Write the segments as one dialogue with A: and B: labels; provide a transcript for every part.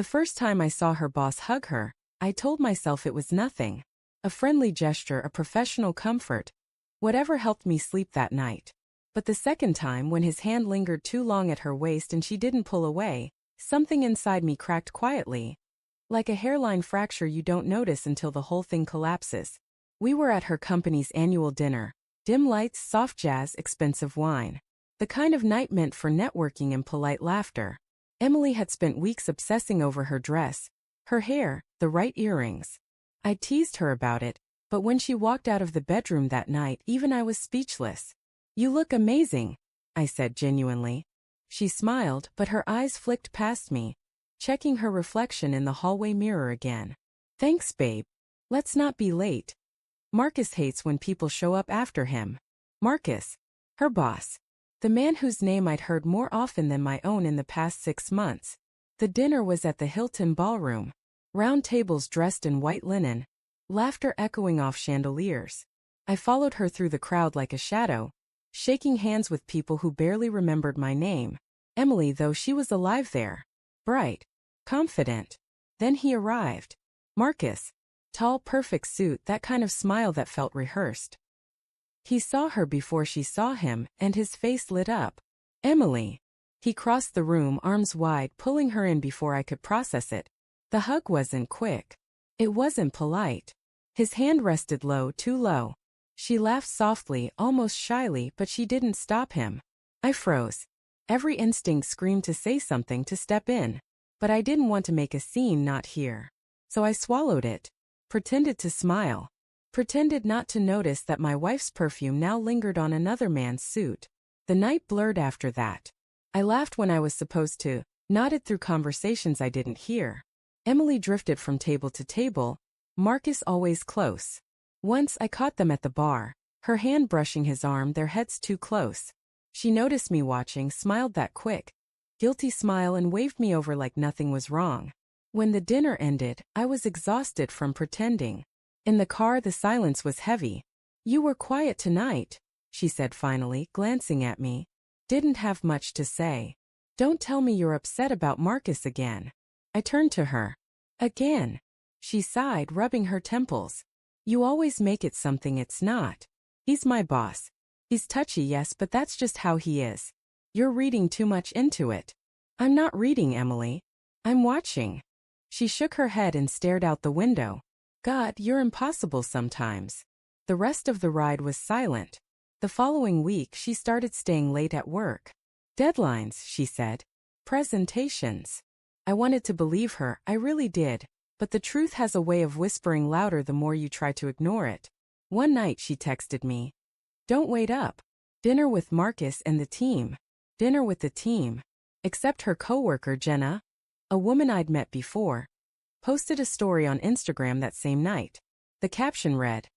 A: The first time I saw her boss hug her, I told myself it was nothing. A friendly gesture, a professional comfort. Whatever helped me sleep that night. But the second time, when his hand lingered too long at her waist and she didn't pull away, something inside me cracked quietly. Like a hairline fracture you don't notice until the whole thing collapses. We were at her company's annual dinner. Dim lights, soft jazz, expensive wine. The kind of night meant for networking and polite laughter. Emily had spent weeks obsessing over her dress, her hair, the right earrings. I teased her about it, but when she walked out of the bedroom that night, even I was speechless. "You look amazing," I said genuinely. She smiled, but her eyes flicked past me, checking her reflection in the hallway mirror again. "Thanks, babe. Let's not be late." Marcus hates when people show up after him. Marcus, her boss. The man whose name I'd heard more often than my own in the past 6 months. The dinner was at the Hilton Ballroom. Round tables dressed in white linen. Laughter echoing off chandeliers. I followed her through the crowd like a shadow, shaking hands with people who barely remembered my name. Emily, though, she was alive there. Bright. Confident. Then he arrived. Marcus. Tall, perfect suit, that kind of smile that felt rehearsed. He saw her before she saw him, and his face lit up. "Emily." He crossed the room, arms wide, pulling her in before I could process it. The hug wasn't quick. It wasn't polite. His hand rested low, too low. She laughed softly, almost shyly, but she didn't stop him. I froze. Every instinct screamed to say something, to step in. But I didn't want to make a scene, not here. So I swallowed it. Pretended to smile. Pretended not to notice that my wife's perfume now lingered on another man's suit. The night blurred after that. I laughed when I was supposed to, nodded through conversations I didn't hear. Emily drifted from table to table, Marcus always close. Once I caught them at the bar, her hand brushing his arm, their heads too close. She noticed me watching, smiled that quick, guilty smile, and waved me over like nothing was wrong. When the dinner ended, I was exhausted from pretending. In the car, the silence was heavy. "You were quiet tonight," she said finally, glancing at me. Didn't have much to say. "Don't tell me you're upset about Marcus again." I turned to her. "Again?" She sighed, rubbing her temples. "You always make it something it's not. He's my boss. He's touchy, yes, but that's just how he is. You're reading too much into it." "I'm not reading, Emily. I'm watching." She shook her head and stared out the window. "God, you're impossible sometimes." The rest of the ride was silent. The following week, she started staying late at work. "Deadlines," she said. "Presentations." I wanted to believe her, I really did. But the truth has a way of whispering louder the more you try to ignore it. One night she texted me. "Don't wait up. Dinner with Marcus and the team." Dinner with the team. Except her coworker Jenna, a woman I'd met before, posted a story on Instagram that same night. The caption read,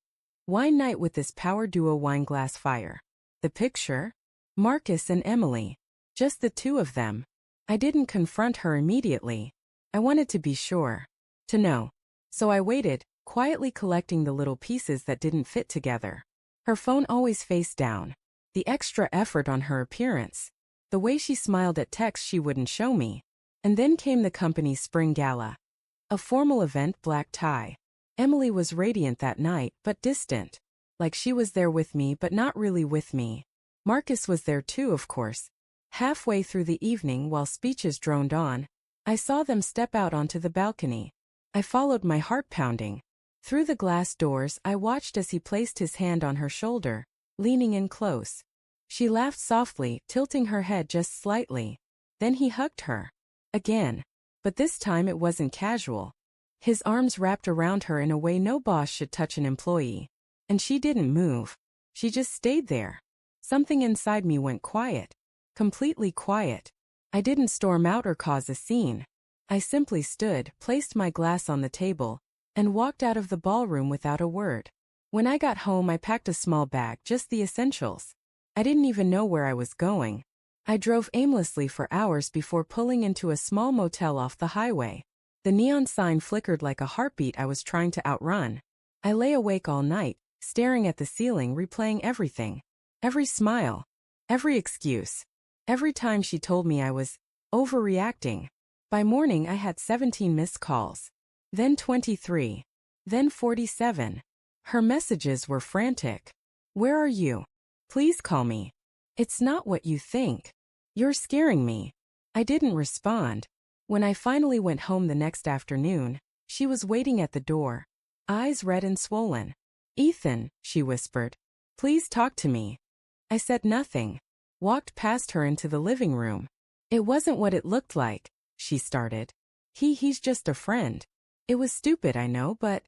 A: "Wine night with this power duo, wine glass fire." The picture? Marcus and Emily. Just the two of them. I didn't confront her immediately. I wanted to be sure. To know. So I waited, quietly collecting the little pieces that didn't fit together. Her phone always face down. The extra effort on her appearance. The way she smiled at texts she wouldn't show me. And then came the company's spring gala. A formal event, black tie. Emily was radiant that night, but distant. Like she was there with me, but not really with me. Marcus was there too, of course. Halfway through the evening, while speeches droned on, I saw them step out onto the balcony. I followed, my heart pounding. Through the glass doors, I watched as he placed his hand on her shoulder, leaning in close. She laughed softly, tilting her head just slightly. Then he hugged her. Again. But this time it wasn't casual. His arms wrapped around her in a way no boss should touch an employee. And she didn't move. She just stayed there. Something inside me went quiet. Completely quiet. I didn't storm out or cause a scene. I simply stood, placed my glass on the table, and walked out of the ballroom without a word. When I got home, I packed a small bag, just the essentials. I didn't even know where I was going. I drove aimlessly for hours before pulling into a small motel off the highway. The neon sign flickered like a heartbeat I was trying to outrun. I lay awake all night, staring at the ceiling, replaying everything. Every smile. Every excuse. Every time she told me I was overreacting. By morning I had 17 missed calls. Then 23. Then 47. Her messages were frantic. Where are you? Please call me. It's not what you think. You're scaring me. I didn't respond. When I finally went home the next afternoon, she was waiting at the door, eyes red and swollen. Ethan, she whispered. Please talk to me. I said nothing. Walked past her into the living room. It wasn't what it looked like, she started. He's just a friend. It was stupid, I know, but...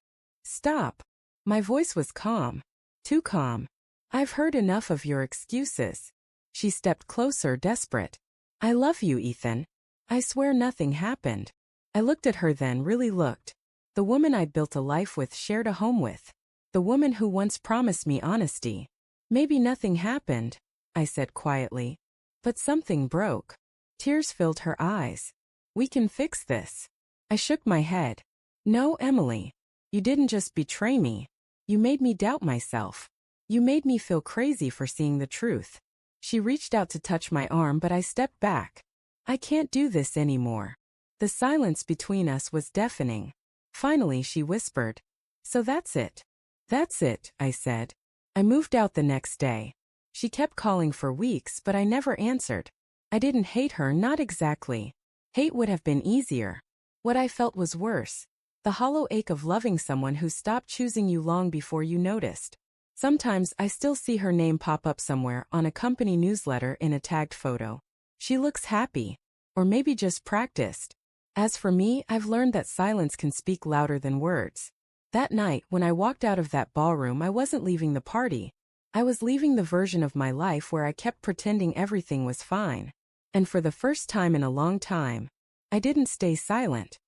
A: Stop. My voice was calm. Too calm. I've heard enough of your excuses. She stepped closer, desperate. I love you, Ethan. I swear nothing happened. I looked at her then, really looked. The woman I'd built a life with, shared a home with. The woman who once promised me honesty. Maybe nothing happened, I said quietly. But something broke. Tears filled her eyes. We can fix this. I shook my head. No, Emily. You didn't just betray me. You made me doubt myself. You made me feel crazy for seeing the truth. She reached out to touch my arm, but I stepped back. I can't do this anymore. The silence between us was deafening. Finally, she whispered. So that's it. That's it, I said. I moved out the next day. She kept calling for weeks, but I never answered. I didn't hate her, not exactly. Hate would have been easier. What I felt was worse. The hollow ache of loving someone who stopped choosing you long before you noticed. Sometimes I still see her name pop up somewhere on a company newsletter in a tagged photo. She looks happy. Or maybe just practiced. As for me, I've learned that silence can speak louder than words. That night, when I walked out of that ballroom, I wasn't leaving the party. I was leaving the version of my life where I kept pretending everything was fine. And for the first time in a long time, I didn't stay silent.